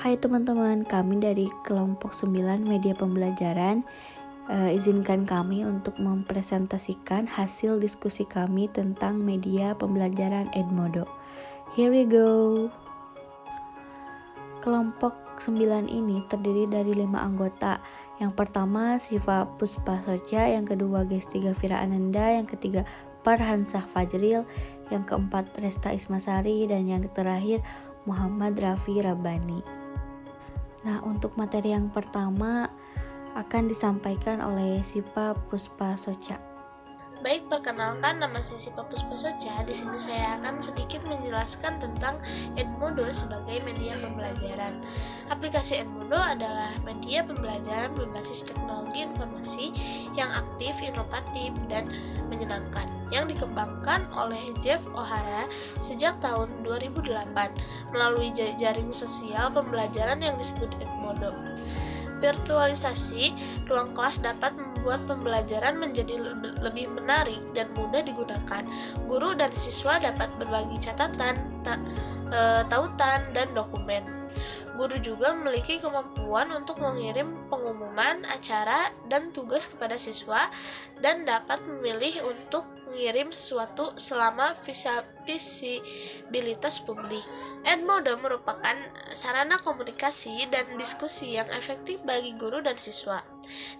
Hai teman-teman, kami dari kelompok 9 media pembelajaran. Izinkan kami untuk mempresentasikan hasil diskusi kami tentang media pembelajaran Edmodo. Here we go. Kelompok 9 ini terdiri dari 5 anggota. Yang pertama Siva Puspasoca, yang kedua Gestiga Fira Ananda, yang ketiga Farhansah Fajril, yang keempat Resta Ismasari, dan yang terakhir Muhammad Rafi Rabbani. Nah, untuk materi yang pertama akan disampaikan oleh Siva Puspasoca. Baik, perkenalkan, nama saya Siva Puspasoca. Di sini saya akan sedikit menjelaskan tentang Edmodo sebagai media pembelajaran. Aplikasi Edmodo adalah media pembelajaran berbasis teknologi informasi yang aktif, inovatif, dan menyenangkan, yang dikembangkan oleh Jeff O'Hara sejak tahun 2008 melalui jaring sosial pembelajaran yang disebut Edmodo. Virtualisasi ruang kelas dapat membuat pembelajaran menjadi lebih menarik dan mudah digunakan. Guru dan siswa dapat berbagi catatan, tautan, dan dokumen. Guru juga memiliki kemampuan untuk mengirim pengumuman, acara, dan tugas kepada siswa dan dapat memilih untuk mengirim sesuatu selama visibilitas publik. Edmodo merupakan sarana komunikasi dan diskusi yang efektif bagi guru dan siswa.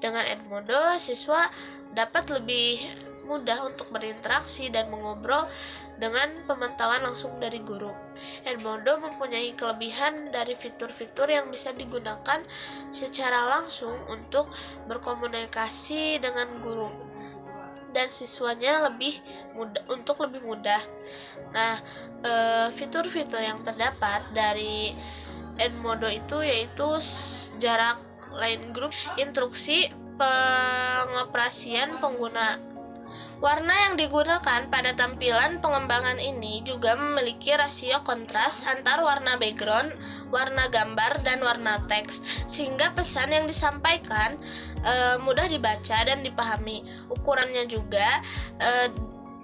Dengan Edmodo, siswa dapat lebih mudah untuk berinteraksi dan mengobrol dengan pemantauan langsung dari guru. Edmodo mempunyai kelebihan dari fitur-fitur yang bisa digunakan secara langsung untuk berkomunikasi dengan guru dan siswanya lebih mudah. Nah, fitur-fitur yang terdapat dari Edmodo itu yaitu jarak line group, instruksi pengoperasian pengguna. Warna yang digunakan pada tampilan pengembangan ini juga memiliki rasio kontras antar warna background, warna gambar, dan warna teks, sehingga pesan yang disampaikan mudah dibaca dan dipahami. Ukurannya juga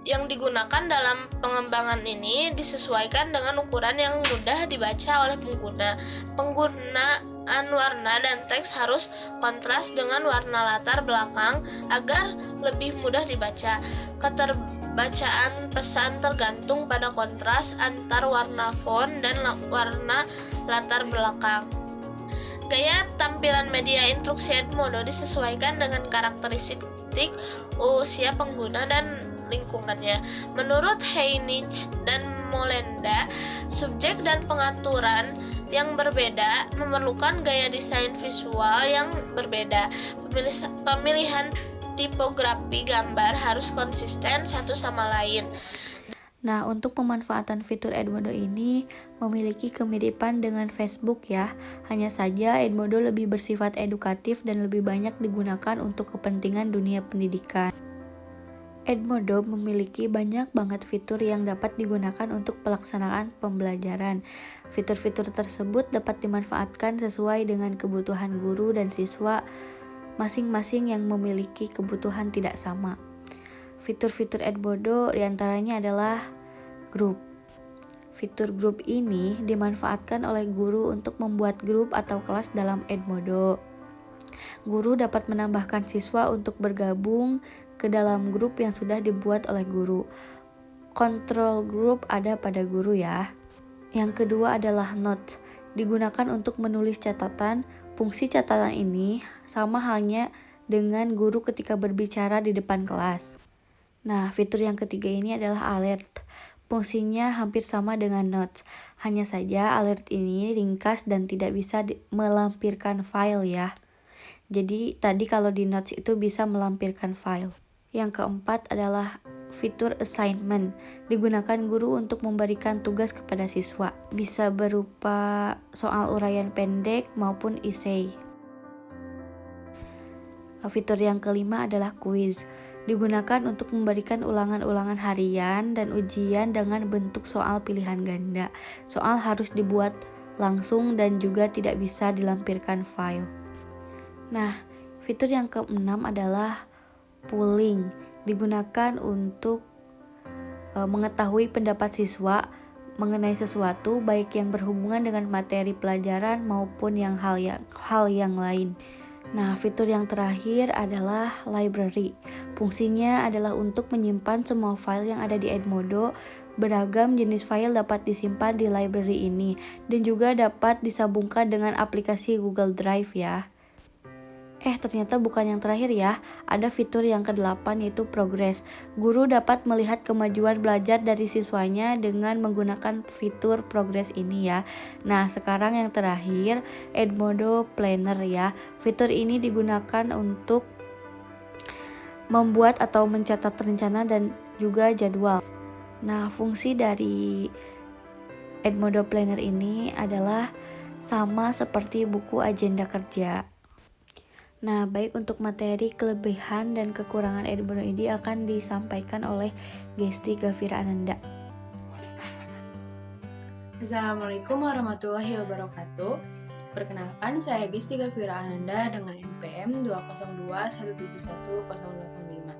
yang digunakan dalam pengembangan ini disesuaikan dengan ukuran yang mudah dibaca oleh pengguna. Penggunaan warna dan teks harus kontras dengan warna latar belakang agar lebih mudah dibaca. Keterbacaan pesan tergantung pada kontras antar warna font dan warna latar belakang. Gaya tampilan media instruksi Edmodo disesuaikan dengan karakteristik usia pengguna dan lingkungannya. Menurut Heinich dan Molenda, subjek dan pengaturan yang berbeda memerlukan gaya desain visual yang berbeda. Pemilihan tipografi gambar harus konsisten satu sama lain. Nah, untuk pemanfaatan fitur Edmodo ini memiliki kemiripan dengan Facebook ya. Hanya saja Edmodo lebih bersifat edukatif dan lebih banyak digunakan untuk kepentingan dunia pendidikan. Edmodo memiliki banyak banget fitur yang dapat digunakan untuk pelaksanaan pembelajaran. Fitur-fitur tersebut dapat dimanfaatkan sesuai dengan kebutuhan guru dan siswa masing-masing yang memiliki kebutuhan tidak sama. Fitur-fitur Edmodo diantaranya adalah grup. Fitur grup ini dimanfaatkan oleh guru untuk membuat grup atau kelas dalam Edmodo. Guru dapat menambahkan siswa untuk bergabung ke dalam grup yang sudah dibuat oleh guru. Control group ada pada guru ya. Yang kedua adalah notes. Digunakan untuk menulis catatan. Fungsi catatan ini sama halnya dengan guru ketika berbicara di depan kelas. Nah, fitur yang ketiga ini adalah alert. Fungsinya hampir sama dengan notes. Hanya saja alert ini ringkas dan tidak bisa melampirkan file ya. Jadi tadi kalau di notes itu bisa melampirkan file. Yang keempat adalah fitur assignment. Digunakan guru untuk memberikan tugas kepada siswa. Bisa berupa soal uraian pendek maupun essay. Fitur yang kelima adalah quiz. Digunakan untuk memberikan ulangan-ulangan harian dan ujian dengan bentuk soal pilihan ganda. Soal harus dibuat langsung dan juga tidak bisa dilampirkan file. Nah, fitur yang keenam adalah polling. Digunakan untuk mengetahui pendapat siswa mengenai sesuatu, baik yang berhubungan dengan materi pelajaran maupun hal yang lain. Nah, fitur yang terakhir adalah library. Fungsinya adalah untuk menyimpan semua file yang ada di Edmodo. Beragam jenis file dapat disimpan di library ini dan juga dapat disambungkan dengan aplikasi Google Drive ya. Ternyata bukan yang terakhir ya. Ada fitur yang ke-8 yaitu progress. Guru dapat melihat kemajuan belajar dari siswanya dengan menggunakan fitur progress ini ya. Nah, sekarang yang terakhir, Edmodo Planner ya. Fitur ini digunakan untuk membuat atau mencatat rencana dan juga jadwal. Nah, fungsi dari Edmodo Planner ini adalah sama seperti buku agenda kerja. Nah, baik untuk materi, kelebihan, dan kekurangan Edmodo ini akan disampaikan oleh Gesti Gafira Ananda. Assalamualaikum warahmatullahi wabarakatuh. Perkenalkan, saya Gesti Gafira Ananda dengan NPM 202171085.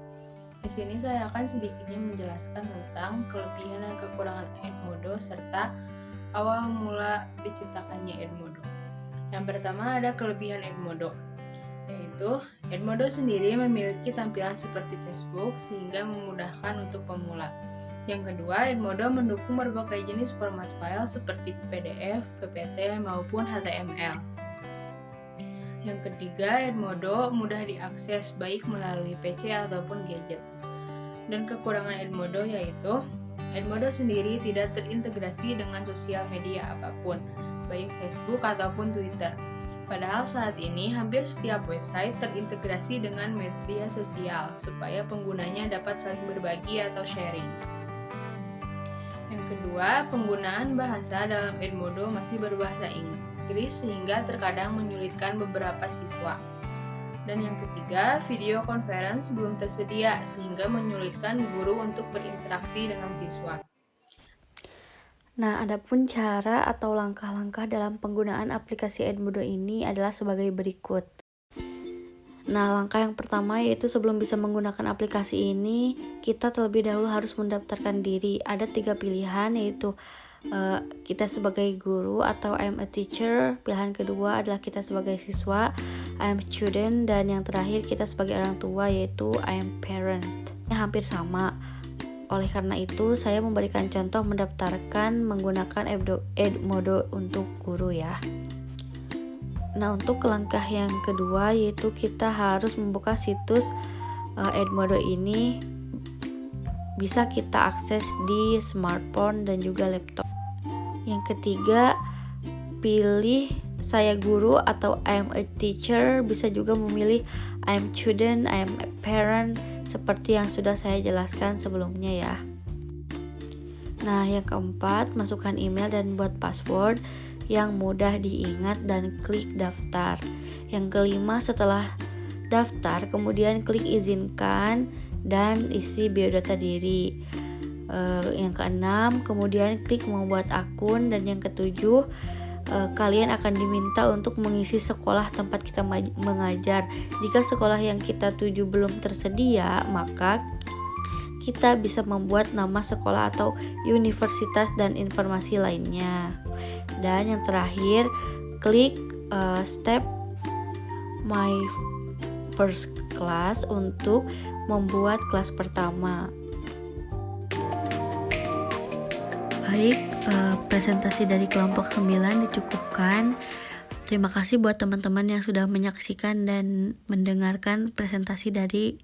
Di sini saya akan sedikitnya menjelaskan tentang kelebihan dan kekurangan Edmodo serta awal mula diciptakannya Edmodo. Yang pertama ada kelebihan Edmodo, yaitu Edmodo sendiri memiliki tampilan seperti Facebook sehingga memudahkan untuk pemula. Yang kedua, Edmodo mendukung berbagai jenis format file seperti PDF, PPT, maupun HTML. Yang ketiga, Edmodo mudah diakses baik melalui PC ataupun gadget. Dan kekurangan Edmodo yaitu Edmodo sendiri tidak terintegrasi dengan sosial media apapun, baik Facebook ataupun Twitter. Padahal saat ini hampir setiap website terintegrasi dengan media sosial supaya penggunanya dapat saling berbagi atau sharing. Yang kedua, penggunaan bahasa dalam Edmodo masih berbahasa Inggris sehingga terkadang menyulitkan beberapa siswa. Dan yang ketiga, video conference belum tersedia sehingga menyulitkan guru untuk berinteraksi dengan siswa. Nah, adapun cara atau langkah-langkah dalam penggunaan aplikasi Edmodo ini adalah sebagai berikut. Nah, langkah yang pertama yaitu sebelum bisa menggunakan aplikasi ini, kita terlebih dahulu harus mendaftarkan diri. Ada 3 pilihan yaitu kita sebagai guru atau I am a teacher. Pilihan kedua adalah kita sebagai siswa, I am student. Dan yang terakhir kita sebagai orang tua yaitu I am parent. Hampir sama. Oleh karena itu, saya memberikan contoh mendaftarkan menggunakan Edmodo untuk guru ya. Nah, untuk langkah yang kedua yaitu kita harus membuka situs Edmodo ini. Bisa kita akses di smartphone dan juga laptop. Yang ketiga, pilih saya guru atau I am a teacher. Bisa juga memilih I am student, I am a parent, seperti yang sudah saya jelaskan sebelumnya ya. Nah, yang keempat, masukkan email dan buat password yang mudah diingat dan klik daftar. Yang kelima, setelah daftar, kemudian klik izinkan dan isi biodata diri. Yang keenam, kemudian klik membuat akun. Dan yang ketujuh, kalian akan diminta untuk mengisi sekolah tempat kita mengajar. Jika sekolah yang kita tuju belum tersedia, maka kita bisa membuat nama sekolah atau universitas dan informasi lainnya. Dan yang terakhir, klik step my first class untuk membuat kelas pertama. Baik, presentasi dari kelompok 9 dicukupkan. Terima kasih buat teman-teman yang sudah menyaksikan dan mendengarkan presentasi dari